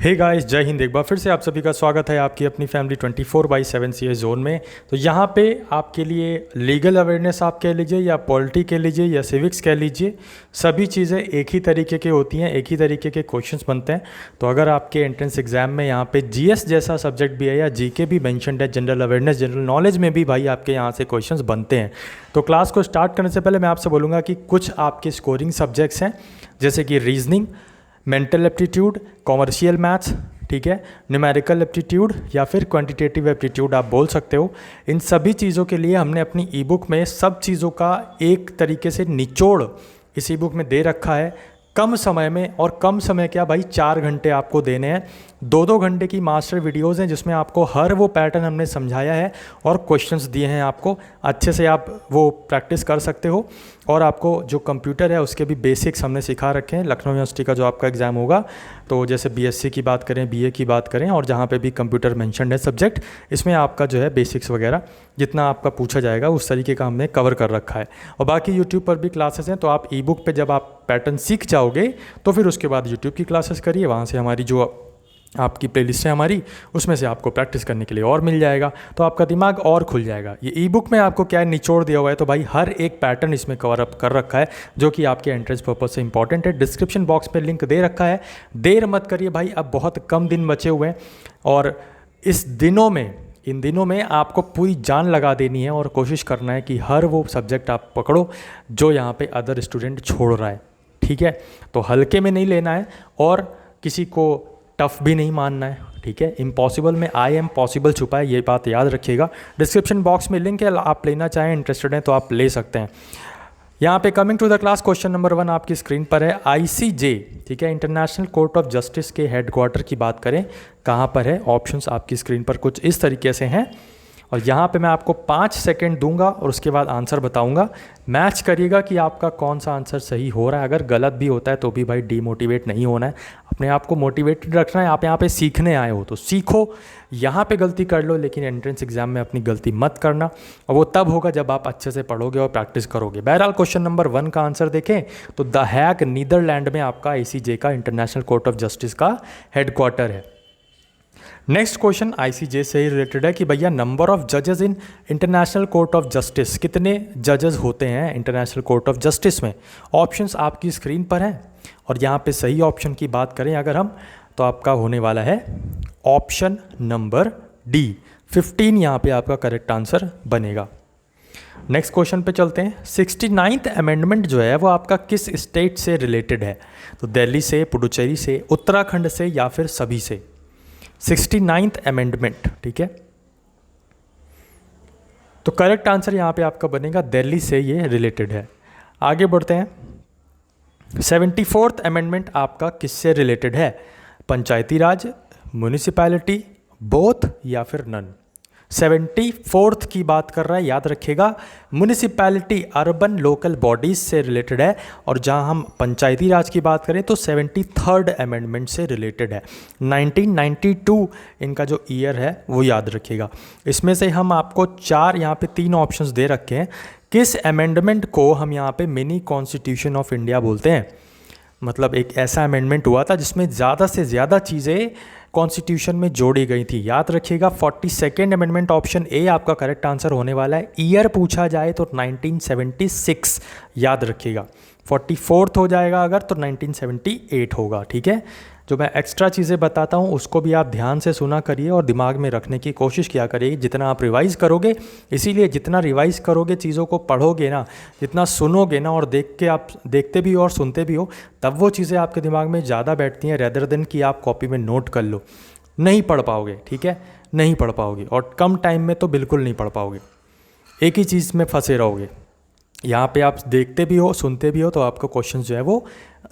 Hey guys, जय हिंद। एक बार फिर से आप सभी का स्वागत है आपकी अपनी फैमिली 24/7 सी जोन में। तो यहाँ पे आपके लिए लीगल अवेयरनेस आप कह लीजिए या पॉलिटी कह लीजिए या सिविक्स कह लीजिए, सभी चीज़ें एक ही तरीके की होती हैं, एक ही तरीके के क्वेश्चंस बनते हैं। तो अगर आपके एंट्रेंस एग्जाम में यहाँ पे जीएस जैसा सब्जेक्ट भी है या जीके भी मेंशन्ड है, जनरल अवेयरनेस, जनरल नॉलेज में भी भाई आपके यहाँ से क्वेश्चंस बनते हैं। तो क्लास को स्टार्ट करने से पहले मैं आपसे बोलूँगा कि कुछ आपके स्कोरिंग सब्जेक्ट्स हैं, जैसे कि reasoning, mental aptitude, commercial maths, ठीक है, न्यूमेरिकल एप्टीट्यूड या फिर क्वांटिटेटिव एप्टीट्यूड आप बोल सकते हो। इन सभी चीज़ों के लिए हमने अपनी ई बुक में सब चीज़ों का एक तरीके से निचोड़ इस ई बुक में दे रखा है, कम समय में। और कम समय क्या भाई, 4 घंटे आपको देने हैं। 2-2 घंटे की मास्टर वीडियोज़ हैं जिसमें आपको हर वो पैटर्न हमने समझाया है और क्वेश्चंस दिए हैं आपको, अच्छे से आप वो प्रैक्टिस कर सकते हो। और आपको जो कंप्यूटर है उसके भी बेसिक्स हमने सिखा रखे हैं। लखनऊ यूनिवर्सिटी का जो आपका एग्ज़ाम होगा, तो जैसे बीएससी की बात करें, बीए की बात करें, और जहाँ पे भी कंप्यूटर मेंशन्ड है सब्जेक्ट, इसमें आपका जो है बेसिक्स वगैरह जितना आपका पूछा जाएगा उस तरीके का हमने कवर कर रखा है। और बाकी यूट्यूब पर भी क्लासेस हैं, तो आप ई बुक पर जब आप पैटर्न सीख जाओगे तो फिर उसके बाद यूट्यूब की क्लासेस करिए, वहाँ से हमारी जो आपकी प्लेलिस्ट है हमारी, उसमें से आपको प्रैक्टिस करने के लिए और मिल जाएगा, तो आपका दिमाग और खुल जाएगा। ये ई बुक में आपको क्या है, निचोड़ दिया हुआ है, तो भाई हर एक पैटर्न इसमें कवर अप कर रखा है जो कि आपके एंट्रेंस पर्पज से इंपॉर्टेंट है। डिस्क्रिप्शन बॉक्स में लिंक दे रखा है, देर मत करिए भाई, अब बहुत कम दिन बचे हुए हैं और इन दिनों में आपको पूरी जान लगा देनी है और कोशिश करना है कि हर वो सब्जेक्ट आप पकड़ो जो यहाँ पे अदर स्टूडेंट छोड़ रहा है, ठीक है। तो हल्के में नहीं लेना है और किसी को टफ भी नहीं मानना है, ठीक है। इम्पॉसिबल में आई एम पॉसिबल छुपा है, ये बात याद रखिएगा। डिस्क्रिप्शन बॉक्स में लिंक है, आप लेना चाहें, इंटरेस्टेड हैं तो आप ले सकते हैं। यहाँ पे coming to the class, question number 1 आपकी स्क्रीन पर है। आईसीजे, ठीक है, इंटरनेशनल कोर्ट ऑफ जस्टिस के हेडक्वार्टर की बात करें, कहाँ पर है? ऑप्शंस आपकी स्क्रीन पर कुछ इस तरीके से हैं और यहाँ पे मैं आपको 5 सेकंड दूंगा और उसके बाद आंसर बताऊंगा। मैच करिएगा कि आपका कौन सा आंसर सही हो रहा है। अगर गलत भी होता है तो भी भाई डीमोटिवेट नहीं होना है, अपने आप को मोटिवेटेड रखना है। आप यहाँ पे सीखने आए हो तो सीखो, यहाँ पे गलती कर लो लेकिन एंट्रेंस एग्जाम में अपनी गलती मत करना, और वो तब होगा जब आप अच्छे से पढ़ोगे और प्रैक्टिस करोगे। बहरहाल क्वेश्चन नंबर 1 का आंसर देखें तो द हैग नीदरलैंड में आपका आईसीजे का, इंटरनेशनल कोर्ट ऑफ जस्टिस का हेडक्वार्टर है। नेक्स्ट क्वेश्चन आईसीजे से ही रिलेटेड है कि भैया नंबर ऑफ जजेस in international court of justice, कितने जजेस होते हैं इंटरनेशनल कोर्ट ऑफ जस्टिस में? ऑप्शंस आपकी स्क्रीन पर हैं और यहाँ पे सही ऑप्शन की बात करें अगर हम, तो आपका होने वाला है ऑप्शन नंबर डी, 15 यहाँ पे आपका करेक्ट आंसर बनेगा। नेक्स्ट क्वेश्चन पे चलते हैं। 69th अमेंडमेंट जो है वो आपका किस स्टेट से रिलेटेड है? तो दिल्ली से, पुडुचेरी से, उत्तराखंड से या फिर सभी से? 69th अमेंडमेंट, ठीक है, तो करेक्ट आंसर यहाँ पे आपका बनेगा दिल्ली से ये रिलेटेड है। आगे बढ़ते हैं। 74th अमेंडमेंट आपका किससे रिलेटेड है? पंचायती राज, म्यूनिसिपैलिटी, बोथ या फिर नन? 74th की बात कर रहा है, याद रखिएगा। म्यूनिसिपैलिटी अर्बन लोकल बॉडीज़ से रिलेटेड है, और जहां हम पंचायती राज की बात करें तो 73rd अमेंडमेंट से रिलेटेड है। 1992 इनका जो ईयर है वो याद रखिएगा। इसमें से हम आपको 4 यहाँ पे 3 ऑप्शंस दे रखे हैं। किस अमेंडमेंट को हम यहाँ पे मिनी कॉन्स्टिट्यूशन ऑफ इंडिया बोलते हैं? मतलब एक ऐसा अमेंडमेंट हुआ था जिसमें ज़्यादा से ज़्यादा चीज़ें कॉन्स्टिट्यूशन में जोड़ी गई थी, याद रखिएगा। 42nd अमेंडमेंट ऑप्शन ए आपका करेक्ट आंसर होने वाला है। ईयर पूछा जाए तो 1976 याद रखिएगा। 44th हो जाएगा अगर तो 1978 होगा, ठीक है। जो मैं एक्स्ट्रा चीज़ें बताता हूँ उसको भी आप ध्यान से सुना करिए और दिमाग में रखने की कोशिश किया करिए जितना आप रिवाइज़ करोगे। इसीलिए जितना रिवाइज़ करोगे, चीज़ों को पढ़ोगे ना, जितना सुनोगे ना, और देख के आप देखते भी हो और सुनते भी हो, तब वो चीज़ें आपके दिमाग में ज़्यादा बैठती हैं रेदर देन कि आप कॉपी में नोट कर लो। नहीं पढ़ पाओगे, ठीक है, नहीं पढ़ पाओगे, और कम टाइम में तो बिल्कुल नहीं पढ़ पाओगे, एक ही चीज़ में फंसे रहोगे। यहाँ पे आप देखते भी हो, सुनते भी हो, तो आपको क्वेश्चन जो है वो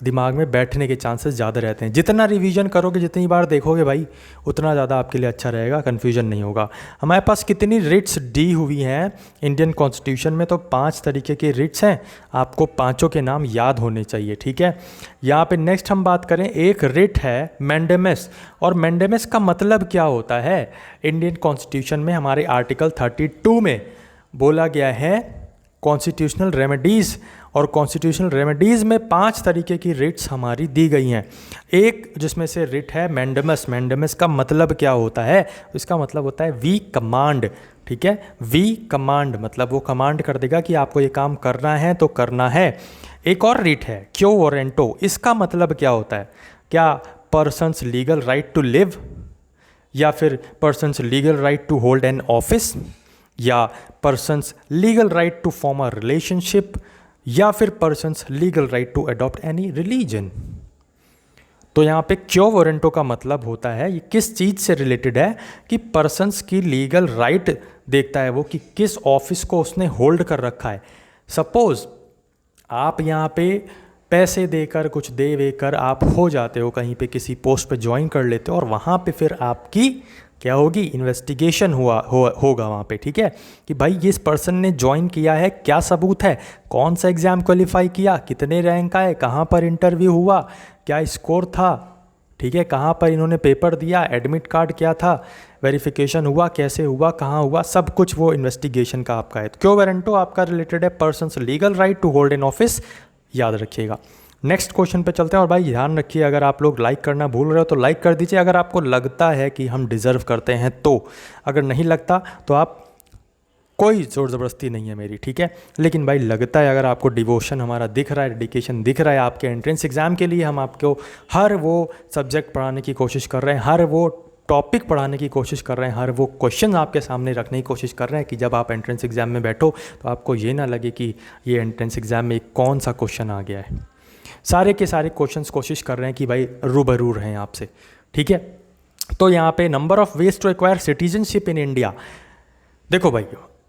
दिमाग में बैठने के चांसेस ज़्यादा रहते हैं। जितना रिवीजन करोगे, जितनी बार देखोगे भाई, उतना ज़्यादा आपके लिए अच्छा रहेगा, कन्फ्यूजन नहीं होगा। हमारे पास कितनी रिट्स दी हुई हैं इंडियन कॉन्स्टिट्यूशन में? तो 5 तरीके के रिट्स हैं, आपको पाँचों के नाम याद होने चाहिए, ठीक है। यहाँ पे नेक्स्ट हम बात करें, एक रिट है मैंडेमस, और मैंडेमस का मतलब क्या होता है? इंडियन कॉन्स्टिट्यूशन में हमारे आर्टिकल 32 में बोला गया है कॉन्स्टिट्यूशनल रेमेडीज़ और कॉन्स्टिट्यूशनल रेमेडीज़ में 5 तरीके की रिट्स हमारी दी गई हैं। एक जिसमें से रिट है मैंडेमस। मैंडेमस का मतलब क्या होता है? इसका मतलब होता है वी कमांड। ठीक है, वी कमांड मतलब वो कमांड कर देगा कि आपको ये काम करना है तो करना है। एक और रिट है क्यो वारंटो। इसका मतलब क्या होता है? क्या persons legal right to live, या फिर persons legal right to hold an office, या persons legal right to form a relationship, या फिर persons legal right to adopt any religion. तो यहाँ पे क्यो वारंटो का मतलब होता है ये किस चीज़ से रिलेटेड है कि पर्सन्स की लीगल राइट देखता है वो कि किस ऑफिस को उसने होल्ड कर रखा है। सपोज आप यहाँ पे पैसे देकर कुछ दे देकर आप हो जाते हो कहीं पे किसी पोस्ट पे ज्वाइन कर लेते हो, और वहाँ पे फिर आपकी क्या होगी? इन्वेस्टिगेशन होगा वहाँ पे। ठीक है, कि भाई इस पर्सन ने ज्वाइन किया है, क्या सबूत है, कौन सा एग्ज़ाम क्वालिफाई किया, कितने रैंक आए, कहाँ पर इंटरव्यू हुआ, क्या स्कोर था, ठीक है, कहाँ पर इन्होंने पेपर दिया, एडमिट कार्ड क्या था, वेरिफिकेशन हुआ, कैसे हुआ, कहाँ हुआ, सब कुछ वो इन्वेस्टिगेशन का आपका है। क्यो वारंटो आपका रिलेटेड है persons legal right to hold an office, याद रखिएगा। नेक्स्ट क्वेश्चन पे चलते हैं। और भाई ध्यान रखिए, अगर आप लोग लाइक करना भूल रहे हो तो लाइक कर दीजिए अगर आपको लगता है कि हम डिज़र्व करते हैं तो। अगर नहीं लगता तो आप, कोई ज़ोर ज़बरदस्ती नहीं है मेरी, ठीक है, लेकिन भाई लगता है, अगर आपको डिवोशन हमारा दिख रहा है, डेडिकेशन दिख रहा है आपके एंट्रेंस एग्ज़ाम के लिए, हम आपको हर वो सब्जेक्ट पढ़ाने की कोशिश कर रहे हैं, हर वो टॉपिक पढ़ाने की कोशिश कर रहे हैं, हर वो क्वेश्चन आपके सामने रखने की कोशिश कर रहे हैं कि जब आप एंट्रेंस एग्ज़ाम में बैठो तो आपको ये ना लगे कि ये एंट्रेंस एग्ज़ाम में कौन सा क्वेश्चन आ गया है। सारे के सारे क्वेश्चंस कोशिश कर रहे हैं कि भाई रूबरू रहें आपसे, ठीक है। तो यहाँ पे number of ways to acquire citizenship in India. देखो भाई,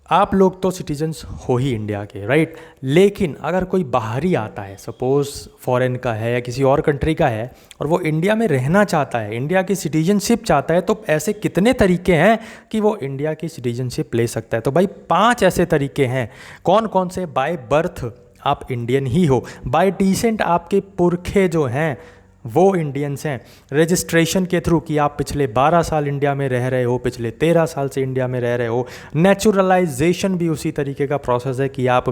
आप लोग तो सिटीजन्स हो ही इंडिया के, राइट, लेकिन अगर कोई बाहरी आता है, सपोज़ फॉरेन का है या किसी और कंट्री का है, और वो इंडिया में रहना चाहता है, इंडिया की सिटीजनशिप चाहता है, तो ऐसे कितने तरीके हैं कि वो इंडिया की सिटीजनशिप ले सकता है? तो भाई 5 ऐसे तरीके हैं। कौन कौन से? बाय बर्थ आप इंडियन ही हो, बाय डिसेंट आपके पुरखे जो हैं वो इंडियंस हैं, रजिस्ट्रेशन के थ्रू कि आप पिछले 12 साल इंडिया में रह रहे हो, पिछले 13 साल से इंडिया में रह रहे हो, नेचुरलाइजेशन भी उसी तरीके का प्रोसेस है कि आप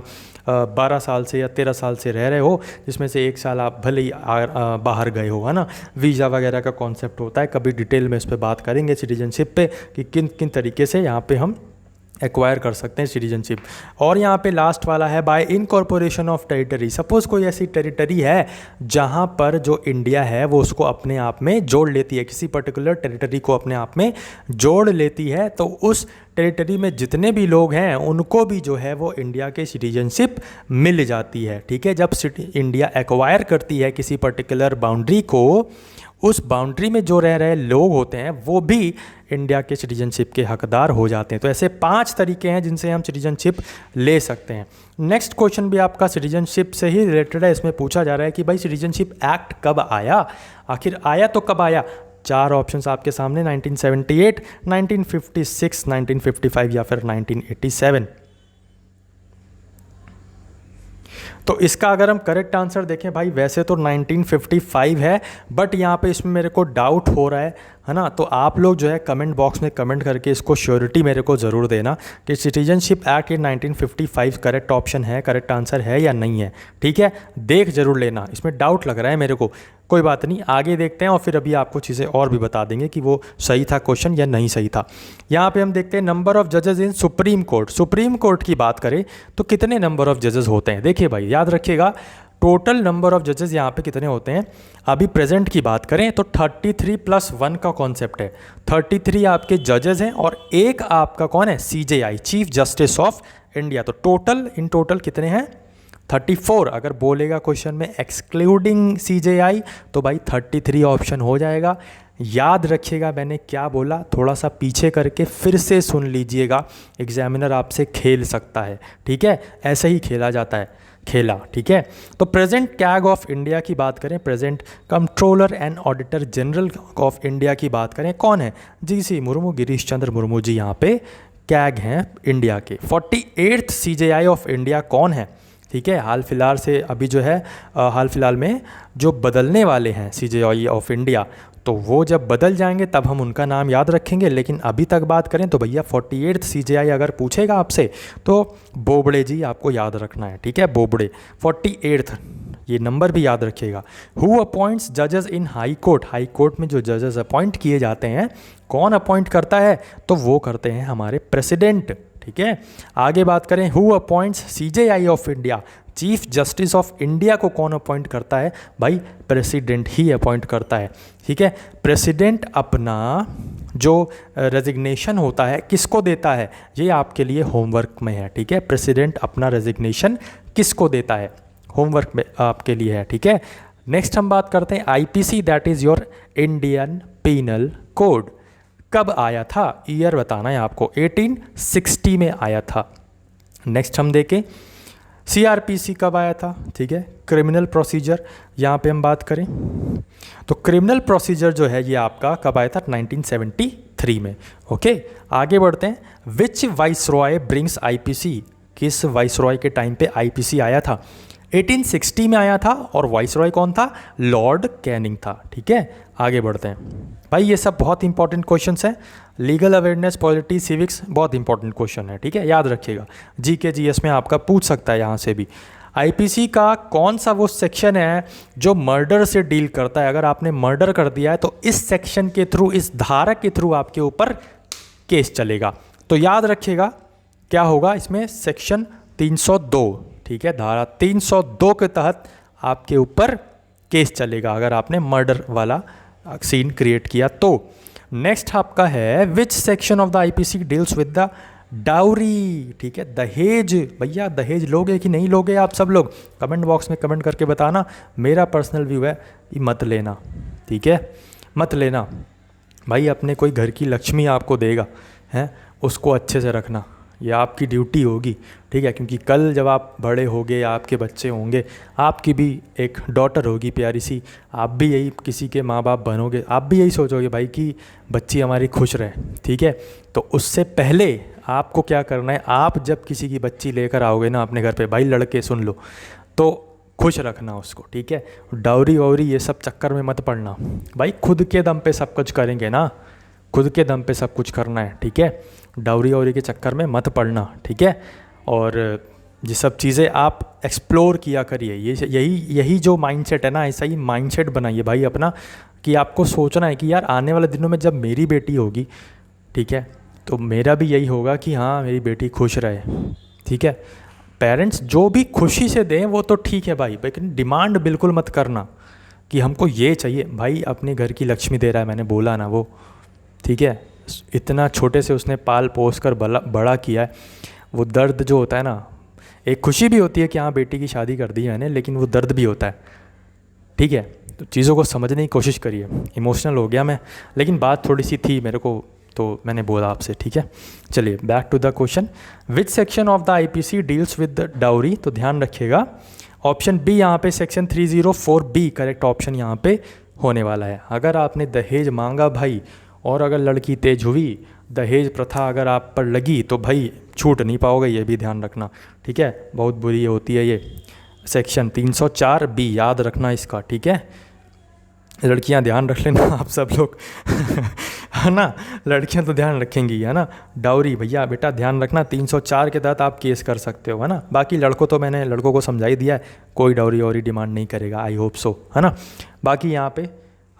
12 साल से या 13 साल से रह रहे हो, जिसमें से 1 साल आप भले ही बाहर गए हो, है ना। वीज़ा वगैरह का कॉन्सेप्ट होता है, कभी डिटेल में इस पर बात करेंगे सिटीजनशिप पे कि किन किन तरीके से यहाँ पे हम एक्वायर कर सकते हैं सिटीजनशिप। और यहाँ पे लास्ट वाला है bye incorporation of territory. Suppose कोई ऐसी टेरिटरी है जहाँ पर जो इंडिया है वो उसको अपने आप में जोड़ लेती है, किसी पर्टिकुलर टेरिटरी को अपने आप में जोड़ लेती है, तो उस टेरिटरी में जितने भी लोग हैं उनको भी जो है वो इंडिया के सिटीजनशिप मिल जाती है, ठीक है। जब इंडिया एक्वायर करती है किसी पर्टिकुलर बाउंड्री को, उस बाउंड्री में जो रह रहे लोग होते हैं वो भी इंडिया के सिटीजनशिप के हकदार हो जाते हैं। तो ऐसे 5 तरीके हैं जिनसे हम सिटीजनशिप ले सकते हैं। नेक्स्ट क्वेश्चन भी आपका सिटीजनशिप से ही रिलेटेड है। इसमें पूछा जा रहा है कि भाई सिटीजनशिप एक्ट कब आया, आखिर आया तो कब आया? 4 ऑप्शंस आपके सामने, 1978, 1956, 1955 या फिर 1987। तो इसका अगर हम करेक्ट आंसर देखें भाई, वैसे तो 1955 है, बट यहाँ पे इसमें मेरे को डाउट हो रहा है ना। तो आप लोग जो है कमेंट बॉक्स में कमेंट करके इसको श्योरिटी मेरे को ज़रूर देना कि citizenship act in 1955 correct option है, करेक्ट आंसर है या नहीं है, ठीक है। देख ज़रूर लेना, इसमें डाउट लग रहा है मेरे को, कोई बात नहीं, आगे देखते हैं और फिर अभी आपको चीज़ें और भी बता देंगे कि वो सही था क्वेश्चन या नहीं सही था। यहाँ पे हम देखते हैं नंबर ऑफ़ जजेस इन सुप्रीम कोर्ट। सुप्रीम कोर्ट की बात करें तो कितने नंबर ऑफ़ जजेस होते हैं? देखिए भाई, याद रखिएगा, टोटल नंबर ऑफ़ जजेस यहाँ पे कितने होते हैं। अभी प्रेजेंट की बात करें तो 33 + 1 का कॉन्सेप्ट है। 33 आपके जजेस हैं और एक आपका कौन है? CJI, chief justice of India. तो टोटल इन टोटल कितने हैं? 34। अगर बोलेगा क्वेश्चन में एक्सक्लूडिंग CJI तो भाई 33 ऑप्शन हो जाएगा। याद रखिएगा मैंने क्या बोला, थोड़ा सा पीछे करके फिर से सुन लीजिएगा, एग्जामिनर आपसे खेल सकता है, ठीक है, ऐसे ही खेला जाता है, खेला, ठीक है। तो प्रेजेंट कैग ऑफ इंडिया की बात करें, present controller and auditor general of India की बात करें, कौन है? GC मुर्मू, गिरीश चंद्र मुर्मू जी यहाँ पे कैग हैं इंडिया के। 48th CJI ऑफ इंडिया कौन है? ठीक है। हाल फिलहाल से अभी जो है हाल फिलहाल में जो बदलने वाले हैं CJI ऑफ इंडिया, तो वो जब बदल जाएंगे तब हम उनका नाम याद रखेंगे। लेकिन अभी तक बात करें तो भैया 48th CJI अगर पूछेगा आपसे तो बोबड़े जी आपको याद रखना है, ठीक है। बोबड़े 48th, ये नंबर भी याद रखिएगा। हु अपॉइंट्स जजेस इन हाई कोर्ट, हाई कोर्ट में जो जजेस अपॉइंट किए जाते हैं, कौन अपॉइंट करता है, तो वो करते हैं हमारे प्रेसिडेंट, ठीक है। आगे बात करें, who appoints CJI of India, chief justice of India को कौन अपॉइंट करता है, भाई प्रेसिडेंट ही अपॉइंट करता है, ठीक है। प्रेसिडेंट अपना जो रेजिग्नेशन होता है किसको देता है, ये आपके लिए होमवर्क में है, ठीक है। प्रेसिडेंट अपना रेजिग्नेशन किसको देता है, होमवर्क में आपके लिए है, ठीक है। नेक्स्ट हम बात करते हैं IPC, that is your Indian penal code, कब आया था, ईयर बताना है आपको, 1860 में आया था। नेक्स्ट हम देखें CRPC कब आया था, ठीक है। क्रिमिनल प्रोसीजर, यहाँ पे हम बात करें तो क्रिमिनल प्रोसीजर जो है ये आपका कब आया था, 1973 में, ओके। आगे बढ़ते हैं, विच वाइसरॉय ब्रिंग्स IPC, किस वाइसरॉय के टाइम पे IPC आया था, 1860 में आया था, और वाइसरॉय कौन था, लॉर्ड कैनिंग था, ठीक है। आगे बढ़ते हैं भाई, ये सब बहुत इंपॉर्टेंट क्वेश्चंस हैं, लीगल अवेयरनेस, पॉलिटी, सिविक्स, बहुत इंपॉर्टेंट क्वेश्चन है, ठीक है, याद रखिएगा। GK GS में आपका पूछ सकता है यहाँ से भी। IPC का कौन सा वो सेक्शन है जो मर्डर से डील करता है, अगर आपने मर्डर कर दिया है तो इस सेक्शन के थ्रू, इस धारा के थ्रू आपके ऊपर केस चलेगा, तो याद रखिएगा क्या होगा इसमें, सेक्शन 302, ठीक है। धारा 302 के तहत आपके ऊपर केस चलेगा अगर आपने मर्डर वाला सीन क्रिएट किया तो। नेक्स्ट आपका है, विच section of the IPC deals with the dowry, ठीक है। दहेज, भैया दहेज लोगे कि नहीं लोगे आप सब लोग, कमेंट बॉक्स में कमेंट करके बताना। मेरा पर्सनल व्यू है कि मत लेना, ठीक है, मत लेना भाई। अपने कोई घर की लक्ष्मी आपको देगा हैं, उसको अच्छे से रखना, ये आपकी ड्यूटी होगी, ठीक है। क्योंकि कल जब आप बड़े होगे, आपके बच्चे होंगे, आपकी भी एक डॉटर होगी प्यारी सी, आप भी यही किसी के माँ बाप बनोगे, आप भी यही सोचोगे भाई कि बच्ची हमारी खुश रहे, ठीक है। तो उससे पहले आपको क्या करना है, आप जब किसी की बच्ची लेकर आओगे ना अपने घर पे, भाई लड़के सुन लो, तो खुश रखना उसको, ठीक है। डाउरी वाउरी ये सब चक्कर में मत पड़ना भाई, खुद के दम पे सब कुछ करेंगे ना, खुद के दम पे सब कुछ करना है, ठीक है। डाउरी वाउरी के चक्कर में मत पड़ना, ठीक है। और ये सब चीज़ें आप एक्सप्लोर किया करिए, यही जो माइंडसेट है ना, ऐसा ही माइंडसेट बनाइए भाई अपना, कि आपको सोचना है कि यार आने वाले दिनों में जब मेरी बेटी होगी, ठीक है, तो मेरा भी यही होगा कि हाँ मेरी बेटी खुश रहे, ठीक है। पेरेंट्स जो भी खुशी से दें वो तो ठीक है भाई, लेकिन डिमांड बिल्कुल मत करना कि हमको ये चाहिए। भाई अपने घर की लक्ष्मी दे रहा है, मैंने बोला ना वो, ठीक है। इतना छोटे से उसने पाल पोस कर बड़ा किया है, वो दर्द जो होता है ना, एक खुशी भी होती है कि हाँ बेटी की शादी कर दी है मैंने, लेकिन वो दर्द भी होता है, ठीक है। तो चीज़ों को समझने की कोशिश करिए। इमोशनल हो गया मैं, लेकिन बात थोड़ी सी थी मेरे को, तो मैंने बोला आपसे, ठीक है। चलिए back to the question, which section of the IPC deals with the dowry, तो ध्यान रखिएगा ऑप्शन बी यहाँ पे सेक्शन 304B करेक्ट ऑप्शन यहाँ पे होने वाला है। अगर आपने दहेज मांगा भाई, और अगर लड़की तेज हुई, दहेज प्रथा अगर आप पर लगी, तो भाई छूट नहीं पाओगे, ये भी ध्यान रखना, ठीक है। बहुत बुरी होती है ये सेक्शन 304B, याद रखना इसका, ठीक है। लड़कियां ध्यान रख लेना आप सब लोग है ना, लड़कियां तो ध्यान रखेंगी, है ना। डाउरी भैया बेटा ध्यान रखना, 304 के तहत आप केस कर सकते हो, है ना। बाकी लड़कों तो मैंने लड़कों को समझा ही दिया है, कोई डाउरी और डिमांड नहीं करेगा, आई होप सो, है ना। बाकी यहाँ पे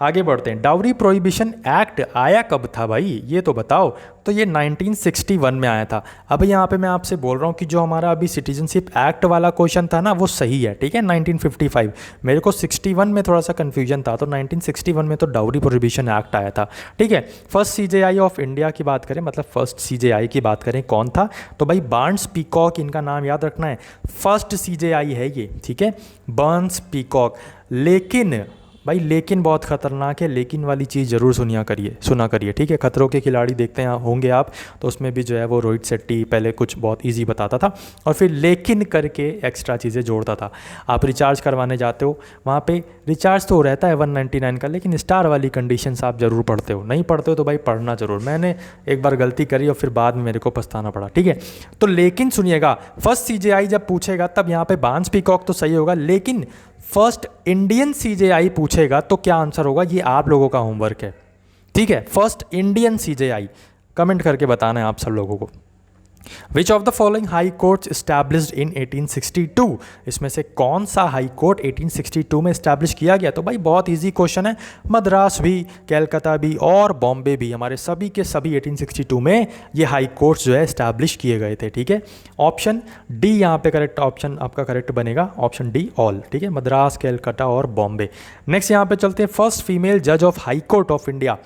आगे बढ़ते हैं, डाउरी प्रोहिबिशन एक्ट आया कब था भाई, ये तो बताओ। तो ये 1961 में आया था। अब यहाँ पे मैं आपसे बोल रहा हूँ कि जो हमारा अभी सिटीजनशिप एक्ट वाला क्वेश्चन था ना, वो सही है, ठीक है, 1955। मेरे को 61 में थोड़ा सा कन्फ्यूजन था, तो 1961 में तो डाउरी प्रोहिबिशन एक्ट आया था, ठीक है। फर्स्ट CJI ऑफ इंडिया की बात करें, मतलब फर्स्ट CJI की बात करें कौन था, तो भाई बर्न्स पीकॉक, इनका नाम याद रखना है, फर्स्ट CJI है ये, ठीक है, बर्न्स पीकॉक। लेकिन भाई लेकिन बहुत ख़तरनाक है, लेकिन वाली चीज़ ज़रूर सुना करिए, ठीक है। खतरों के खिलाड़ी देखते हैं होंगे आप, तो उसमें भी जो है वो रोहित शेट्टी पहले कुछ बहुत इजी बताता था और फिर लेकिन करके एक्स्ट्रा चीज़ें जोड़ता था। आप रिचार्ज करवाने जाते हो, वहाँ पे रिचार्ज तो रहता है 199 का, लेकिन स्टार वाली कंडीशंस आप ज़रूर पढ़ते हो। नहीं पढ़ते हो तो भाई पढ़ना ज़रूर। मैंने एक बार गलती करी और फिर बाद में मेरे को पछताना पड़ा, ठीक है। तो लेकिन सुनिएगा, फर्स्ट CJI जब पूछेगा तब यहाँ पे बांस पीकॉक तो सही होगा, लेकिन फर्स्ट इंडियन CJI पूछेगा तो क्या आंसर होगा, ये आप लोगों का होमवर्क है, ठीक है। फर्स्ट इंडियन CJI कमेंट करके बताना है आप सब लोगों को। Which of the following high court established इन 1862, इसमें से कौन सा हाई कोर्ट 1862 में स्टैब्लिश किया गया? तो भाई बहुत इजी क्वेश्चन है, मद्रास भी, कैलकाता भी और बॉम्बे भी, हमारे सभी के सभी 1862 में ये हाई कोर्ट्स जो है स्टैब्लिश किए गए थे, ठीक है। ऑप्शन डी यहाँ पे करेक्ट ऑप्शन आपका करेक्ट बनेगा, ऑप्शन डी ऑल, ठीक है, मद्रास, कैलकाटा और बॉम्बे। नेक्स्ट यहाँ पे चलते हैं, फर्स्ट फीमेल जज of high court of India.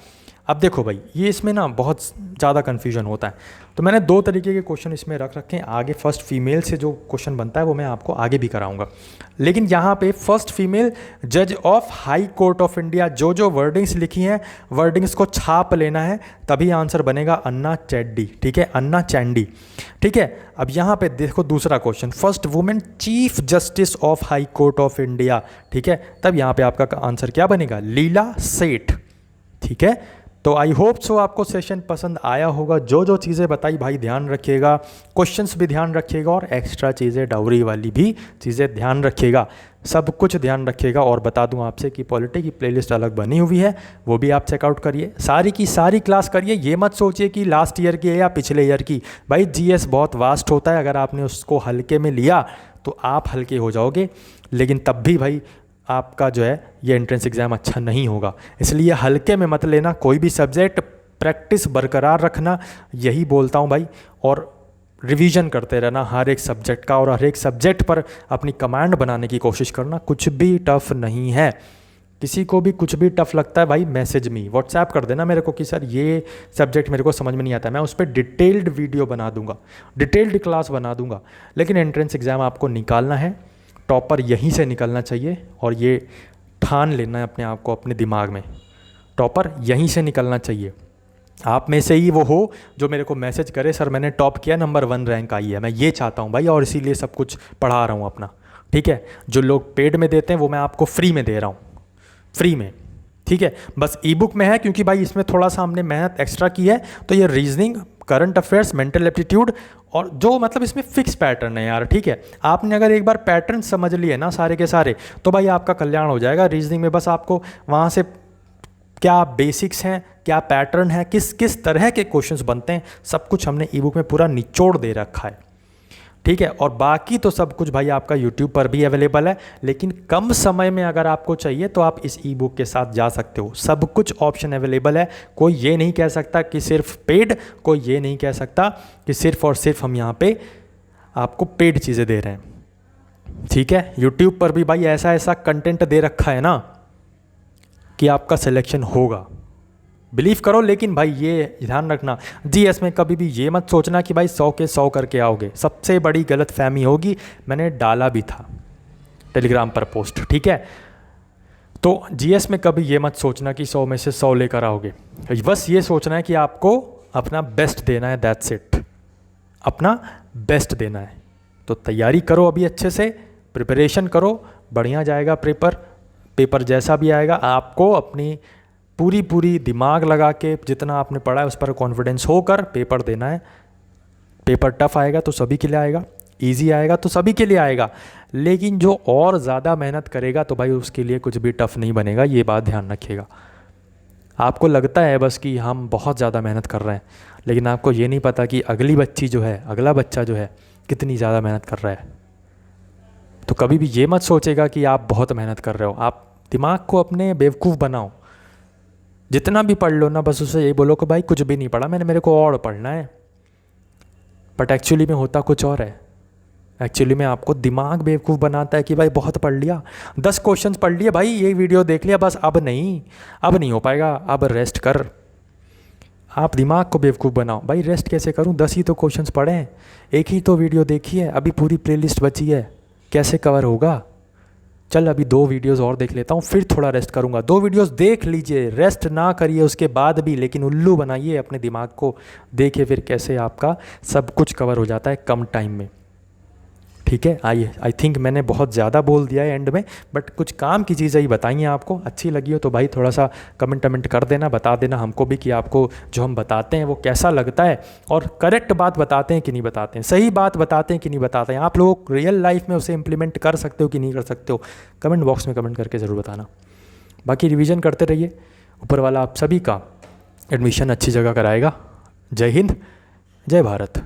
अब देखो भाई, ये इसमें ना बहुत ज़्यादा कन्फ्यूजन होता है, तो मैंने दो तरीके के क्वेश्चन इसमें रख रखे हैं। आगे फर्स्ट फीमेल से जो क्वेश्चन बनता है वो मैं आपको आगे भी कराऊंगा, लेकिन यहाँ पे फर्स्ट फीमेल जज of high court of India, जो वर्डिंग्स लिखी हैं वर्डिंग्स को छाप लेना है, तभी आंसर बनेगा अन्ना चैंडी, ठीक है, अन्ना चैंडी, ठीक है। अब यहाँ पे देखो दूसरा question, first women chief justice of high court of India, ठीक है, तब यहाँ पे आपका आंसर क्या बनेगा, लीला सेठ, ठीक है। तो आई होप सो आपको सेशन पसंद आया होगा। जो चीज़ें बताई भाई ध्यान रखिएगा, क्वेश्चंस भी ध्यान रखिएगा और एक्स्ट्रा चीज़ें डाउरी वाली भी चीज़ें ध्यान रखिएगा, सब कुछ ध्यान रखिएगा। और बता दूं आपसे कि पॉलिटी की प्लेलिस्ट अलग बनी हुई है, वो भी आप चेकआउट करिए, सारी की सारी क्लास करिए। ये मत सोचिए कि लास्ट ईयर की है या पिछले ईयर की, भाई GS बहुत वास्ट होता है, अगर आपने उसको हल्के में लिया तो आप हल्के हो जाओगे, लेकिन तब भी भाई आपका जो है ये एंट्रेंस एग्ज़ाम अच्छा नहीं होगा, इसलिए हल्के में मत लेना कोई भी सब्जेक्ट, प्रैक्टिस बरकरार रखना, यही बोलता हूँ भाई। और रिवीजन करते रहना हर एक सब्जेक्ट का, और हर एक सब्जेक्ट पर अपनी कमांड बनाने की कोशिश करना, कुछ भी टफ नहीं है। किसी को भी कुछ भी टफ लगता है भाई, मैसेज मी व्हाट्सएप कर देना मेरे को कि सर ये सब्जेक्ट मेरे को समझ में नहीं आता, मैं उस पर डिटेल्ड वीडियो बना दूंगा, डिटेल्ड क्लास बना दूंगा। लेकिन एंट्रेंस एग्ज़ाम आपको निकालना है, टॉपर यहीं से निकलना चाहिए, और ये ठान लेना है अपने आप को, अपने दिमाग में, टॉपर यहीं से निकलना चाहिए। आप में से ही वो हो जो मेरे को मैसेज करे, सर मैंने टॉप किया, नंबर 1 रैंक आई है, मैं ये चाहता हूँ भाई, और इसीलिए सब कुछ पढ़ा रहा हूँ अपना, ठीक है। जो लोग पेड में देते हैं वो मैं आपको फ्री में दे रहा हूँ, फ्री में, ठीक है। बस ई बुक में है क्योंकि भाई इसमें थोड़ा सा हमने मेहनत एक्स्ट्रा की है, तो ये reasoning, current affairs, mental aptitude, और जो मतलब इसमें फिक्स पैटर्न है यार, ठीक है। आपने अगर एक बार पैटर्न समझ लिए ना सारे के सारे, तो भाई आपका कल्याण हो जाएगा। रीजनिंग में बस आपको वहाँ से क्या बेसिक्स हैं, क्या पैटर्न है, किस किस तरह के क्वेश्चंस बनते हैं, सब कुछ हमने ई बुक में पूरा निचोड़ दे रखा है, ठीक है। और बाकी तो सब कुछ भाई आपका YouTube पर भी अवेलेबल है, लेकिन कम समय में अगर आपको चाहिए तो आप इस ई बुक के साथ जा सकते हो, सब कुछ ऑप्शन अवेलेबल है। कोई ये नहीं कह सकता कि सिर्फ पेड, कोई ये नहीं कह सकता कि सिर्फ और सिर्फ हम यहाँ पे आपको पेड चीज़ें दे रहे हैं, ठीक है। YouTube पर भी भाई ऐसा ऐसा कंटेंट दे रखा है ना कि आपका सिलेक्शन होगा, बिलीव करो। लेकिन भाई ये ध्यान रखना, GS में कभी भी ये मत सोचना कि भाई 100 के 100 करके आओगे, सबसे बड़ी गलत फहमी होगी। मैंने डाला भी था टेलीग्राम पर पोस्ट, ठीक है। तो GS में कभी ये मत सोचना कि 100 में से 100 लेकर आओगे, बस ये सोचना है कि आपको अपना बेस्ट देना है, दैट्स इट, अपना बेस्ट देना है। तो तैयारी करो अभी अच्छे से, प्रिपरेशन करो, बढ़िया जाएगा पेपर जैसा भी आएगा। आपको अपनी पूरी दिमाग लगा के जितना आपने पढ़ा है उस पर कॉन्फिडेंस होकर पेपर देना है। पेपर टफ आएगा तो सभी के लिए आएगा, इजी आएगा तो सभी के लिए आएगा, लेकिन जो और ज़्यादा मेहनत करेगा तो भाई उसके लिए कुछ भी टफ नहीं बनेगा, ये बात ध्यान रखिएगा। आपको लगता है बस कि हम बहुत ज़्यादा मेहनत कर रहे हैं, लेकिन आपको ये नहीं पता कि अगला बच्चा जो है कितनी ज़्यादा मेहनत कर रहा है। तो कभी भी ये मत सोचेगा कि आप बहुत मेहनत कर रहे हो, आप दिमाग को अपने बेवकूफ़ बनाओ, जितना भी पढ़ लो ना बस उसे ये बोलो कि भाई कुछ भी नहीं पढ़ा मैंने, मेरे को और पढ़ना है। बट एक्चुअली में होता कुछ और है। एक्चुअली में आपको दिमाग बेवकूफ़ बनाता है कि भाई बहुत पढ़ लिया, 10 क्वेश्चंस पढ़ लिए भाई, ये वीडियो देख लिया बस, अब नहीं हो पाएगा, अब रेस्ट कर। आप दिमाग को बेवकूफ़ बनाओ, भाई रेस्ट कैसे करूं, 10 ही तो क्वेश्चंस पढ़े हैं, एक ही तो वीडियो देखी है, अभी पूरी प्लेलिस्ट बची है, कैसे कवर होगा। चल अभी 2 वीडियोस और देख लेता हूँ, फिर थोड़ा रेस्ट करूँगा। 2 वीडियोस देख लीजिए, रेस्ट ना करिए उसके बाद भी, लेकिन उल्लू बनाइए अपने दिमाग को, देखिए फिर कैसे आपका सब कुछ कवर हो जाता है कम टाइम में। ठीक है, आई थिंक मैंने बहुत ज़्यादा बोल दिया है एंड में, बट कुछ काम की चीज़ें ही बताई हैं आपको। अच्छी लगी हो तो भाई थोड़ा सा कमेंट कर देना, बता देना हमको भी कि आपको जो हम बताते हैं वो कैसा लगता है, और करेक्ट बात बताते हैं कि नहीं बताते हैं, सही बात बताते हैं कि नहीं बताते हैं, आप लोग रियल लाइफ में उसे इम्प्लीमेंट कर सकते हो कि नहीं कर सकते हो, कमेंट बॉक्स में कमेंट करके ज़रूर बताना। बाकी रिवीजन करते रहिए, ऊपर वाला आप सभी का एडमिशन अच्छी जगह कराएगा। जय हिंद, जय भारत।